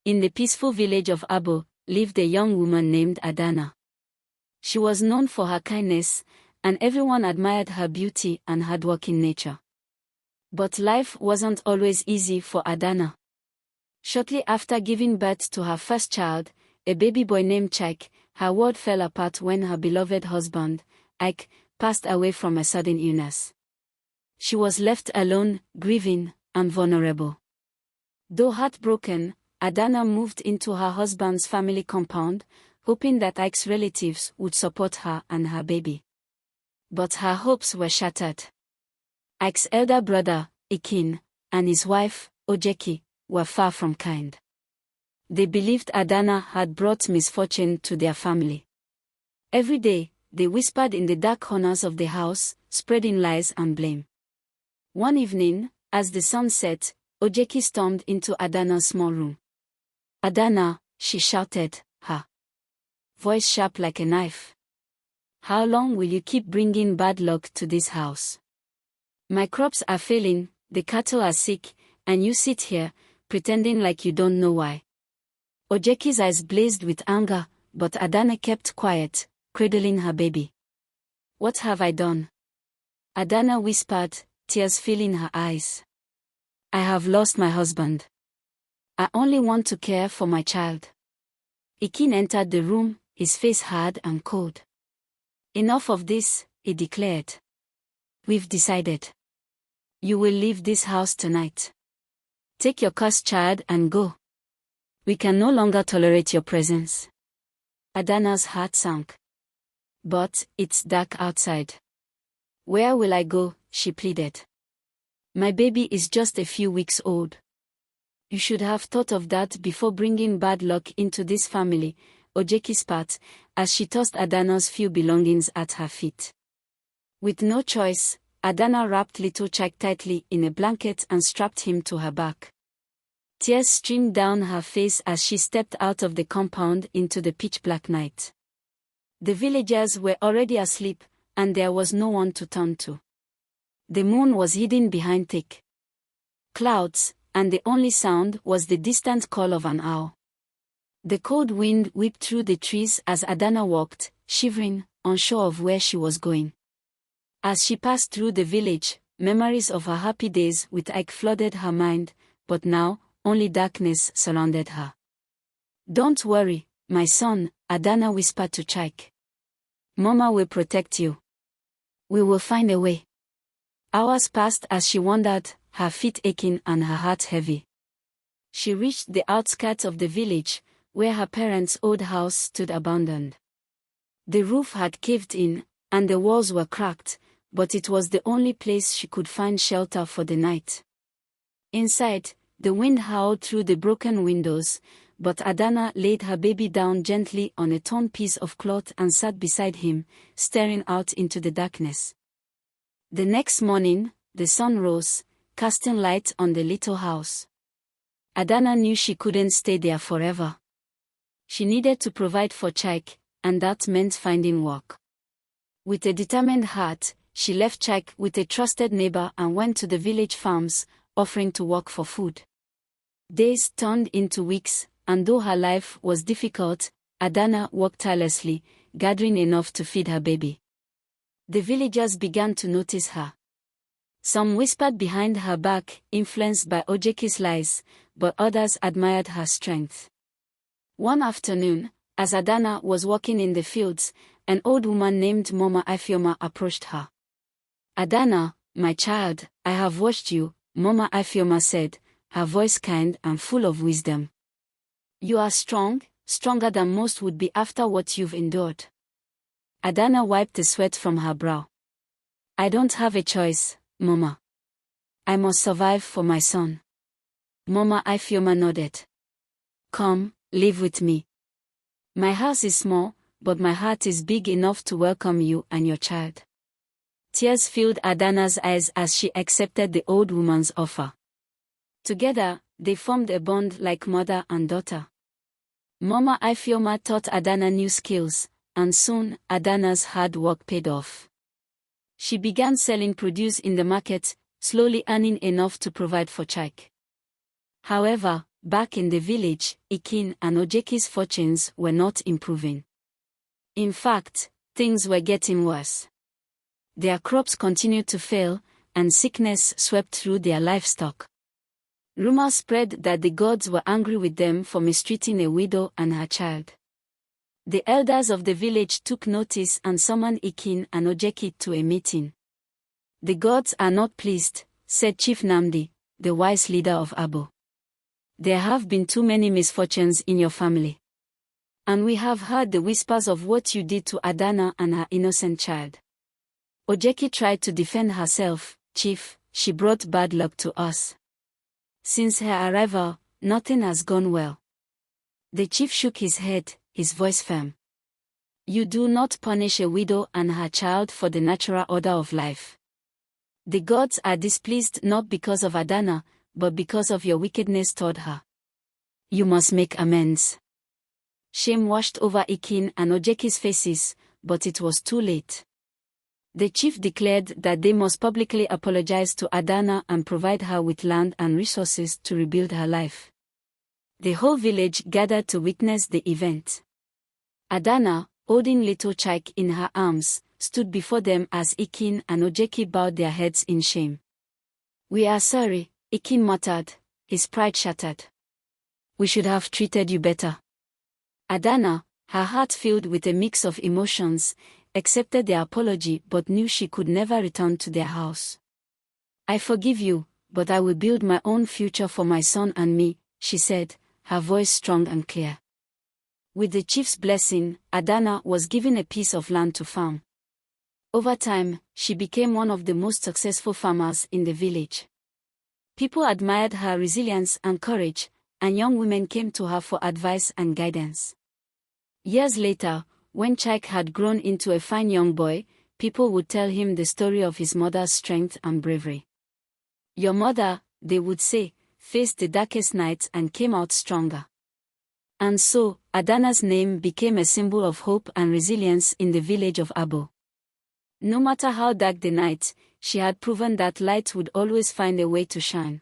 In the peaceful village of Abo, lived a young woman named Adanna. She was known for her kindness, and everyone admired her beauty and hardworking nature. But life wasn't always easy for Adanna. Shortly after giving birth to her first child, a baby boy named Chike, her world fell apart when her beloved husband, Ike, passed away from a sudden illness. She was left alone, grieving, and vulnerable. Though heartbroken, Adanna moved into her husband's family compound, hoping that Ike's relatives would support her and her baby. But her hopes were shattered. Ike's elder brother, Ikin, and his wife, Ojeki, were far from kind. They believed Adanna had brought misfortune to their family. Every day, they whispered in the dark corners of the house, spreading lies and blame. One evening, as the sun set, Ojeki stormed into Adanna's small room. "Adanna," she shouted, her voice sharp like a knife. "How long will you keep bringing bad luck to this house? My crops are failing, the cattle are sick, and you sit here, pretending like you don't know why." Ojeki's eyes blazed with anger, but Adanna kept quiet, cradling her baby. "What have I done?" Adanna whispered, tears filling her eyes. "I have lost my husband. I only want to care for my child." Ikin entered the room, his face hard and cold. "Enough of this," he declared. "We've decided. You will leave this house tonight. Take your cursed child and go. We can no longer tolerate your presence." Adanna's heart sank. "But it's dark outside. Where will I go?" she pleaded. "My baby is just a few weeks old. You should have thought of that before bringing bad luck into this family," Ojeki spat, as she tossed Adanna's few belongings at her feet. With no choice, Adanna wrapped little Chike tightly in a blanket and strapped him to her back. Tears streamed down her face as she stepped out of the compound into the pitch-black night. The villagers were already asleep, and there was no one to turn to. The moon was hidden behind thick clouds, and the only sound was the distant call of an owl. The cold wind whipped through the trees as Adanna walked, shivering, unsure of where she was going. As she passed through the village, memories of her happy days with Ike flooded her mind, but now, only darkness surrounded her. "Don't worry, my son," Adanna whispered to Chike. "Mama will protect you. We will find a way." Hours passed as she wandered, her feet aching and her heart heavy. She reached the outskirts of the village, where her parents' old house stood abandoned. The roof had caved in, and the walls were cracked, but it was the only place she could find shelter for the night. Inside, the wind howled through the broken windows, but Adanna laid her baby down gently on a torn piece of cloth and sat beside him, staring out into the darkness. The next morning, the sun rose, casting light on the little house. Adanna knew she couldn't stay there forever. She needed to provide for Chike, and that meant finding work. With a determined heart, she left Chike with a trusted neighbor and went to the village farms, offering to work for food. Days turned into weeks, and though her life was difficult, Adanna worked tirelessly, gathering enough to feed her baby. The villagers began to notice her. Some whispered behind her back, influenced by Ojeki's lies, but others admired her strength. One afternoon, as Adanna was walking in the fields, an old woman named Mama Ifeoma approached her. "Adanna, my child, I have watched you," Mama Ifeoma said, her voice kind and full of wisdom. "You are strong, stronger than most would be after what you've endured." Adanna wiped the sweat from her brow. "I don't have a choice, Mama. I must survive for my son." Mama Ifeoma nodded. "Come, live with me. My house is small, but my heart is big enough to welcome you and your child." Tears filled Adanna's eyes as she accepted the old woman's offer. Together, they formed a bond like mother and daughter. Mama Ifeoma taught Adanna new skills, and soon, Adanna's hard work paid off. She began selling produce in the market, slowly earning enough to provide for Chike. However, Back in the village, Ikin and Ojeki's fortunes were not improving. In fact, things were getting worse. Their crops continued to fail, and sickness swept through their livestock. Rumors spread that the gods were angry with them for mistreating a widow and her child. The elders of the village took notice and summoned Ikin and Ojeki to a meeting. "The gods are not pleased," said Chief Namdi, the wise leader of Abo. "There have been too many misfortunes in your family. And we have heard the whispers of what you did to Adanna and her innocent child." Ojeki tried to defend herself. "Chief, she brought bad luck to us. Since her arrival, nothing has gone well." The chief shook his head, his voice firm. "You do not punish a widow and her child for the natural order of life. The gods are displeased not because of Adanna, but because of your wickedness toward her. You must make amends." Shame washed over Ikin and Ojeki's faces, but it was too late. The chief declared that they must publicly apologize to Adanna and provide her with land and resources to rebuild her life. The whole village gathered to witness the event. Adanna, holding little Chaik in her arms, stood before them as Ikin and Ojeki bowed their heads in shame. "We are sorry," Ikin muttered, his pride shattered. "We should have treated you better." Adanna, her heart filled with a mix of emotions, accepted their apology but knew she could never return to their house. "I forgive you, but I will build my own future for my son and me," she said, her voice strong and clear. With the chief's blessing, Adanna was given a piece of land to farm. Over time, she became one of the most successful farmers in the village. People admired her resilience and courage, and young women came to her for advice and guidance. Years later, when Chaik had grown into a fine young boy, people would tell him the story of his mother's strength and bravery. "Your mother," they would say, "faced the darkest nights and came out stronger." And so, Adanna's name became a symbol of hope and resilience in the village of Abo. No matter how dark the night, she had proven that light would always find a way to shine.